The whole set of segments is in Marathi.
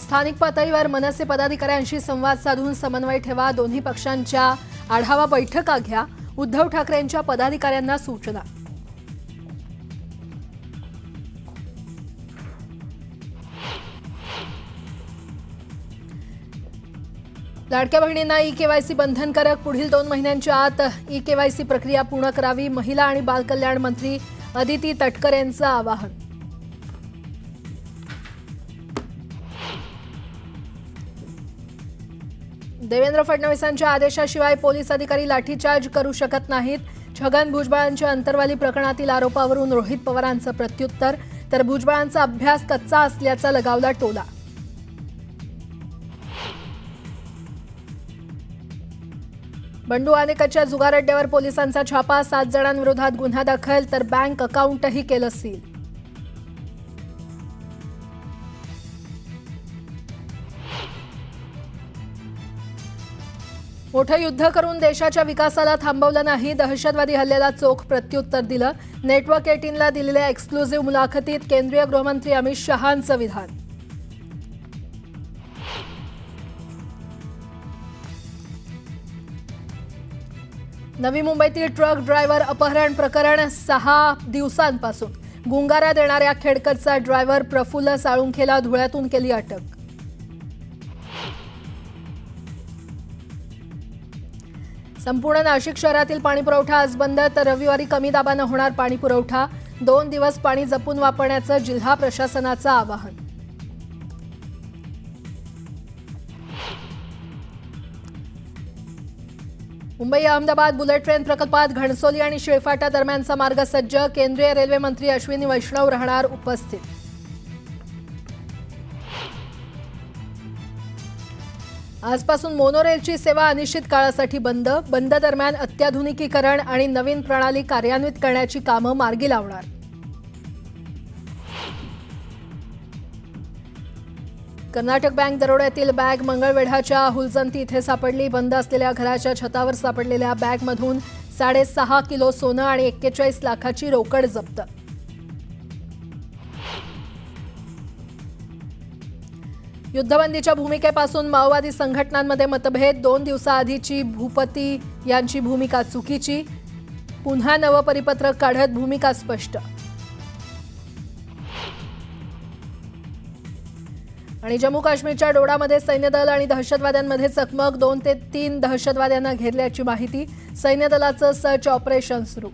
स्थानिक पातळीवर मनसे पदाधिकाऱ्यांशी संवाद साधून समन्वय ठेवा, दोन्ही पक्षांच्या आढावा बैठका घ्या, उद्धव ठाकरेंच्या पदाधिकाऱ्यांना सूचना। लाडक्या बहिणींना ई-केवायसी बंधनकारक, पुढील 2 महिन्यांच्या आत ई-केवायसी प्रक्रिया पूर्ण करावी, महिला आणि बाल कल्याण मंत्री अदिती तटकरे यांचं आवाहन। देवेंद्र फडणवीसांच्या आदेशाशिवाय पोलीस अधिकारी लाठीचार्ज करू शकत नाहीत। छगन भुजबळांच्या अंतरवाली प्रकरणातील आरोपावरून रोहित पवारांचं प्रत्युत्तर, तर भुजबळांचा अभ्यास कच्चा असल्याचा लगावला टोला। बंडू आनेकच्या जुगार अड्ड्यावर पोलिसांचा छापा, 7 जणांविरोधात गुन्हा दाखल, तर बँक अकाउंटही केलं सील। मोठं युद्ध करून देशाच्या विकासाला थांबवलं नाही, दहशतवादी हल्ल्याला चोख प्रत्युत्तर दिलं। नेटवर्क 18ला दिलेल्या एक्सक्लुझिव्ह मुलाखतीत केंद्रीय गृहमंत्री अमित शहांचं विधान। नवी मुंबईतील ट्रक ड्रायव्हर अपहरण प्रकरण 6 दिवसांपासून गुंगारा देणाऱ्या खेडकरचा ड्रायव्हर प्रफुल्ल साळुंखेला धुळ्यातून केली अटक। संपूर्ण नाशिक शहरातील पाणीपुरवठा आज बंद, तर रविवारी कमी दाबानं होणार पाणीपुरवठा। 2 दिवस पाणी जपून वापरण्याचं जिल्हा प्रशासनाचं आवाहन। मुंबई अहमदाबाद बुलेट ट्रेन प्रकल्पात घणसोली आणि शिळफाटा दरम्यानचा मार्ग सज्ज, केंद्रीय रेल्वे मंत्री अश्विनी वैष्णव राहणार उपस्थित। आजपासून मोनोरेलची सेवा अनिश्चित काळासाठी बंद, बंद दरम्यान अत्याधुनिकीकरण आणि नवीन प्रणाली कार्यान्वित करण्याची कामं मार्गी लावणार। कर्नाटक बँक दरोड्यातील बॅग मंगळवेढ्याच्या हुलजंती इथे सापडली, बंद असलेल्या घराच्या छतावर सापडलेल्या बॅगमधून 6.5 किलो सोनं आणि 41 लाखाची रोकड जप्त। युद्धबंदीच्या भूमिकेपासून माओवादी संघटनांमध्ये मतभेद, 2 दिवसाआधीची भूपती यांची भूमिका चुकीची, पुन्हा नवं परिपत्रक काढत भूमिका स्पष्ट। आणि जम्मू काश्मीरच्या डोडामध्ये सैन्यदल आणि दहशतवाद्यांमध्ये चकमक, 2 ते 3 दहशतवाद्यांना घेरल्याची माहिती, सैन्यदलाचं सर्च ऑपरेशन सुरू।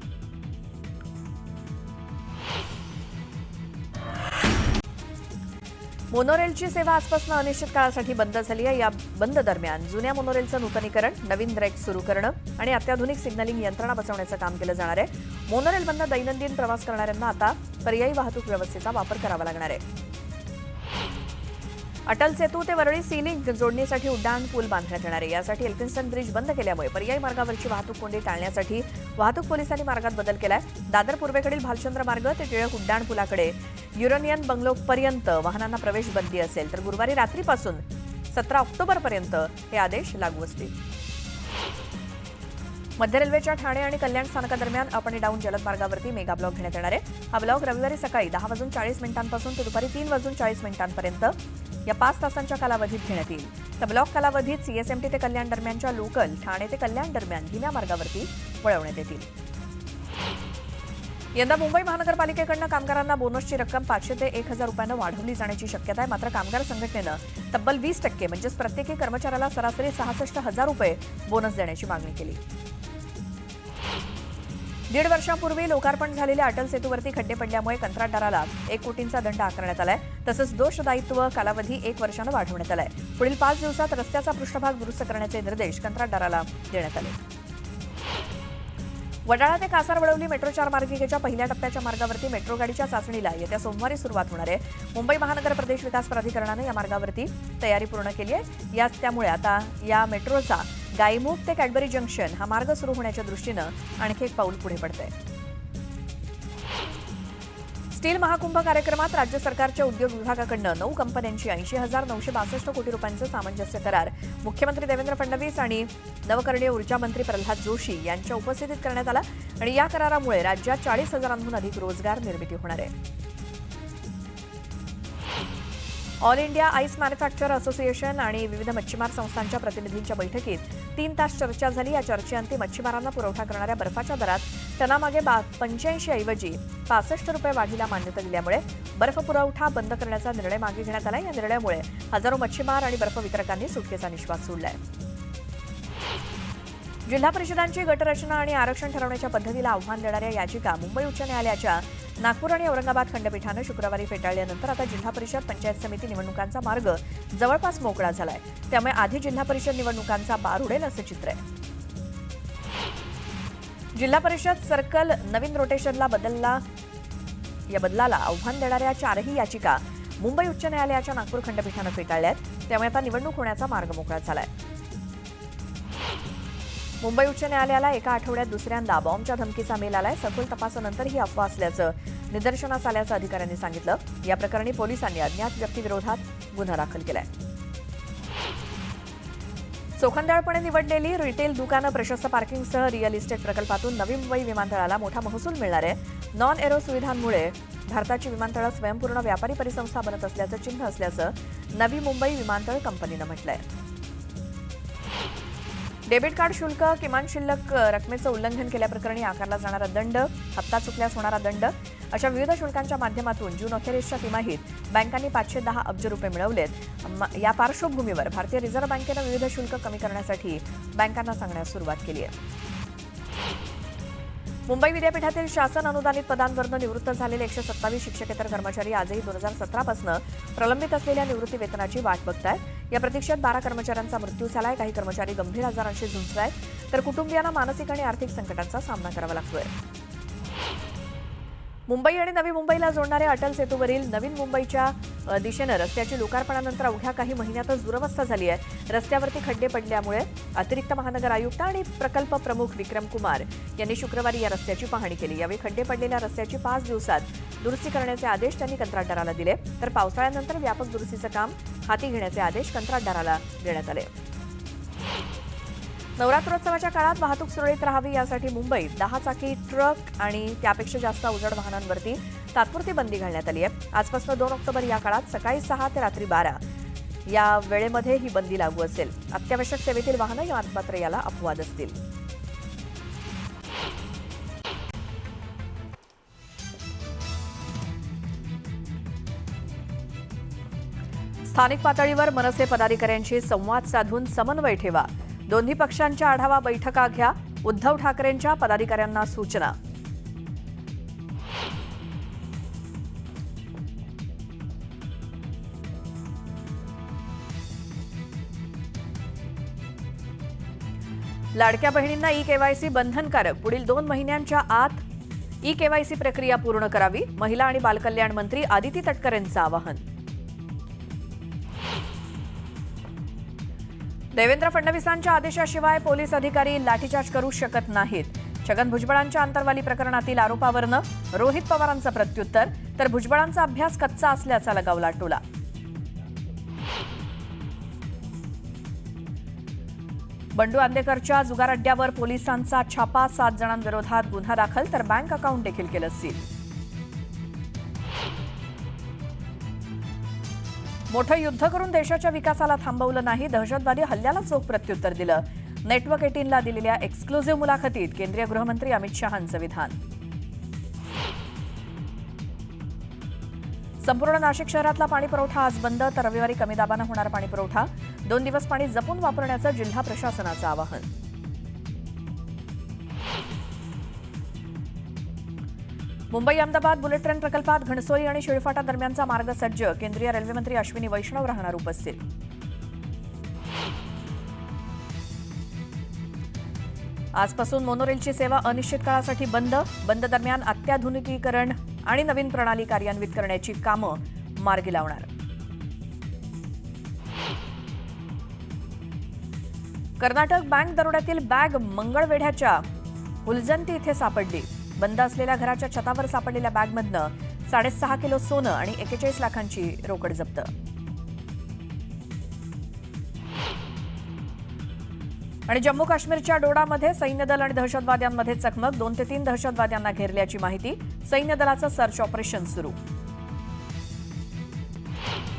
मोनोरेलची सेवा आजपासून अनिश्चित काळासाठी बंद झाली आहे। या बंद दरम्यान जुन्या मोनोरेलचं नूतनीकरण, नवीन रेक सुरू करणं आणि अत्याधुनिक सिग्नलिंग यंत्रणा बसवण्याचं काम केलं जाणार आहे। मोनोरेल बंद दैनंदिन प्रवास करणाऱ्यांना आता पर्यायी वाहतूक व्यवस्थेचा वापर करावा लागणार आहे। अटल सेतू ते वरळी सी लिंक जोडणीसाठी उड्डाण पूल बांधण्यात येणार आहे। यासाठी एल्फिन्स्टन ब्रिज बंद केल्यामुळे पर्यायी मार्गावरची वाहतूक कोंडी टाळण्यासाठी वाहतूक पोलिसांनी मार्गात बदल केलाय। दादर पूर्वेकडील भालचंद्र मार्ग ते टिळक उड्डाण पुलाकडे युरेनियन बंगलोपर्यंत वाहनांना प्रवेश बंदी असेल, तर गुरुवारी रात्रीपासून 17 ऑक्टोबरपर्यंत हे आदेश लागू असतील। मध्य रेल्वेच्या ठाणे आणि कल्याण स्थानकादरम्यान अप आणि डाऊन जलद मार्गावरती मेगा ब्लॉक घेण्यात येणार आहे। हा ब्लॉक रविवारी सकाळी 10:40 पासून ते दुपारी 3:40 या 5 तासांच्या कालावधीत घेण्यात येईल। तर ब्लॉक कालावधीत सीएसएमटी ते कल्याण दरम्यानच्या लोकल, ठाणे ते कल्याण दरम्यान धीम्या मार्गावरती वळवण्यात येतील। यंदा मुंबई महानगरपालिकेकडून कामगारांना बोनसची रक्कम 500 ते 1000 रुपयांना वाढवली जाण्याची शक्यता आहे। मात्र कामगार संघटनेनं तब्बल 20% म्हणजेच प्रत्येकी कर्मचाऱ्याला सरासरी 66,000 रुपये बोनस देण्याची मागणी केली। 1.5 वर्षांपूर्वी लोकार्पण झालेल्या अटल सेतूवरती खड्डे पडल्यामुळे कंत्राटदाराला 1 कोटींचा दंड आकारण्यात आलाय। तसंच दोषदायित्व कालावधी 1 वर्षानं वाढवण्यात आलाय। पुढील 5 दिवसात रस्त्याचा पृष्ठभाग दुरुस्त करण्याचे निर्देश कंत्राटदाराला देण्यात आले। वडाळा ते कासारवडवली मेट्रो 4 मार्गिकेच्या पहिल्या टप्प्याच्या मार्गावरती मेट्रो गाडीच्या चाचणीला येत्या सोमवारी सुरुवात होणार आहे। मुंबई महानगर प्रदेश विकास प्राधिकरणाने या मार्गावरती तयारी पूर्ण केली आहे। त्यामुळे आता या मेट्रोचा गायमुख ते कॅडबरी जंक्शन हा मार्ग सुरू होण्याच्या दृष्टीनं आणखी एक पाऊल पुढे पडतंय। स्टील महाकुंभ कार्यक्रमात राज्य सरकारच्या उद्योग विभागाकडून 9 कंपन्यांची 80,962 कोटी रुपयांचं सामंजस्य करार मुख्यमंत्री देवेंद्र फडणवीस आणि नवकरणीय ऊर्जा मंत्री प्रल्हाद जोशी यांच्या उपस्थितीत करण्यात आला आणि या करारामुळे राज्यात 40,000 अधिक रोजगार निर्मिती होणार आहे। All India ice manufacture association आणि विविध मच्छीमार संस्थांच्या प्रतिनिधींच्या बैठकीत 3 तास चर्चा झाली. या चर्चेअंती मच्छीमारांना पुरवठा करणाऱ्या बर्फाच्या दरात टनामागे 85 ऐवजी 65 रुपये वाढीला मान्यता दिल्यामुळे बर्फ पुरवठा बंद करण्याचा निर्णय मागे घेण्यात आला. या निर्णयामुळे हजारो मच्छीमार आणि बर्फ वितरकांनी सुटकेचा निश्वास सोडलाय. जिल्हा परिषदांची गटरचना आणि आरक्षण ठरवण्याच्या पद्धतीला आव्हान देणाऱ्या याचिका मुंबई उच्च न्यायालयाच्या नागपूर आणि औरंगाबाद खंडपीठानं शुक्रवारी फेटाळल्यानंतर आता जिल्हा परिषद पंचायत समिती निवडणुकांचा मार्ग जवळपास मोकळा झालाय. त्यामुळे आधी जिल्हा परिषद निवडणुकांचा बार उडेल असं चित्र आहे. जिल्हा परिषद सर्कल नवीन रोटेशनला बदलाला आव्हान देणाऱ्या 4ही याचिका मुंबई उच्च न्यायालयाच्या नागपूर खंडपीठानं फेटाळल्यात. त्यामुळे आता निवडणूक होण्याचा मार्ग मोकळा झालाय. मुंबई उच्च न्यायालयाला एका आठवड्यात दुसऱ्यांदा बॉम्बच्या धमकीचा मेल आलाय. सखोल तपासानंतर ही अफवा असल्याचं निदर्शनास आल्याचं अधिकाऱ्यांनी सांगितलं. या प्रकरणी पोलिसांनी अज्ञात व्यक्तीविरोधात गुन्हा दाखल केलाय. चोखंदळपणे निवडलेली रिटेल दुकानं, प्रशस्त पार्किंगसह रिअल इस्टेट प्रकल्पातून नवी मुंबई विमानतळाला मोठा महसूल मिळणार आहे. नॉन एरो सुविधांमुळे भारताची विमानतळं स्वयंपूर्ण व्यापारी परिसंस्था बनत असल्याचं चिन्ह असल्याचं नवी मुंबई विमानतळ कंपनीनं म्हटलंय. डेबिट कार्ड शुल्क, किमान शिल्लक रकमेचं उल्लंघन केल्याप्रकरणी आकारला जाणारा दंड, हप्ता चुकल्यास होणारा दंड अशा विविध शुल्कांच्या माध्यमातून जून अखेरीसच्या तिमाहीत बँकांनी 510 अब्ज रुपये मिळवलेत. या पार्श्वभूमीवर भारतीय रिझर्व्ह बँकेनं विविध शुल्क कमी करण्यासाठी बँकांना सांगण्यास सुरुवात केली आहे. मुंबई विद्यापीठातील शासन अनुदानित पदांवरून निवृत्त झालेले 127 शिक्षकेतर कर्मचारी आजही 2017 पासून प्रलंबित असलेल्या निवृत्ती वेतनाची वाट बघतायत. या प्रतीक्षेत 12 कर्मचाऱ्यांचा मृत्यू झालाय. काही कर्मचारी गंभीर आजारांशी झुंजतायत तर कुटुंबियांना मानसिक आणि आर्थिक संकटांचा सामना करावा लागतोय. मुंबई आणि नवी मुंबईला जोडणाऱ्या अटल सेतूवरील नवीन मुंबईच्या दिशेनं रस्त्याची लोकार्पणानंतर अवघ्या काही महिन्यातच दुरवस्था झाली आहे. रस्त्यावरती खड्डे पडल्यामुळे अतिरिक्त महानगर आयुक्त आणि प्रकल्प प्रमुख विक्रम कुमार यांनी शुक्रवारी या रस्त्याची पाहणी केली. यावेळी खड्डे पडलेल्या रस्त्याची 5 दिवसात दुरुस्ती करण्याचे आदेश त्यांनी कंत्राटदाराला दिले. तर पावसाळ्यानंतर व्यापक दुरुस्तीचं काम हाती घेण्याचे आदेश कंत्राटदाराला देण्यात आले. नवरात्रोत्सवाच्या काळात वाहतूक सुरळीत राहावी यासाठी मुंबईत 10 चाकी ट्रक आणि त्यापेक्षा जास्त अवजड वाहनांवरती तात्पुरती बंदी घालण्यात आली आहे. आजपासून 2 ऑक्टोबर या काळात सकाळी 6 ते रात्री 12 या वेळेमध्ये ही बंदी लागू असेल. अत्यावश्यक सेवेतील वाहनं मात्र याला अपवाद असतील. स्थानिक पातळीवर मनसे पदाधिकाऱ्यांशी संवाद साधून समन्वय ठेवा. दोन्ही पक्षांच्या आढावा बैठका घ्या. उद्धव ठाकरेंच्या पदाधिकाऱ्यांना सूचना. लाडक्या बहिणींना ई-केवायसी बंधनकारक. पुढील 2 महिन्यांच्या आत ई-केवायसी प्रक्रिया पूर्ण करावी. महिला आणि बालकल्याण मंत्री आदिती तटकरेंचं आवाहन. देवेंद्र फडणवीसांच्या आदेशाशिवाय पोलीस अधिकारी लाठीचार्ज करू शकत नाहीत. छगन भुजबळांच्या अंतरवाली प्रकरणातील आरोपावरनं रोहित पवारांचं प्रत्युत्तर, तर भुजबळांचा अभ्यास कच्चा असल्याचा लगावला टोला. बंडू आंदेकरच्या जुगार अड्ड्यावर पोलिसांचा छापा. 7 जणांविरोधात गुन्हा दाखल, तर बँक अकाउंट देखील केलं सील. मोठं युद्ध करून देशाच्या विकासाला थांबवलं नाही. दहशतवादी हल्ल्याला चोख प्रत्युत्तर दिलं. नेटवर्क 18ला दिलेल्या एक्सक्लुझिव्ह मुलाखतीत केंद्रीय गृहमंत्री अमित शहांचं विधान. संपूर्ण नाशिक शहरातला पाणीपुरवठा आज बंद, तर रविवारी कमी दाबानं होणार पाणीपुरवठा. 2 दिवस पाणी जपून वापरण्याचं जिल्हा प्रशासनाचं आवाहन. मुंबई अहमदाबाद बुलेट ट्रेन प्रकल्पात घणसोली आणि शिळफाटा दरम्यानचा मार्ग सज्ज. केंद्रीय रेल्वे मंत्री अश्विनी वैष्णव राहणार उपस्थित. आजपासून मोनोरेलची सेवा अनिश्चित काळासाठी बंद. बंद दरम्यान अत्याधुनिकीकरण आणि नवीन प्रणाली कार्यान्वित करण्याची कामं मार्गी लावणार. कर्नाटक बँक दरोड्यातील बॅग मंगळवेढ्याच्या हुलजंती इथे सापडली. बंद असलेल्या घराच्या छतावर सापडलेल्या बॅगमधनं 6.5 किलो सोनं आणि 41 लाखांची रोकड जप्त. आणि जम्मू काश्मीरच्या डोडामध्ये सैन्य दल आणि दहशतवाद्यांमध्ये चकमक. 2 ते 3 दहशतवाद्यांना घेरल्याची माहिती. सैन्य दलाचं सर्च ऑपरेशन सुरू.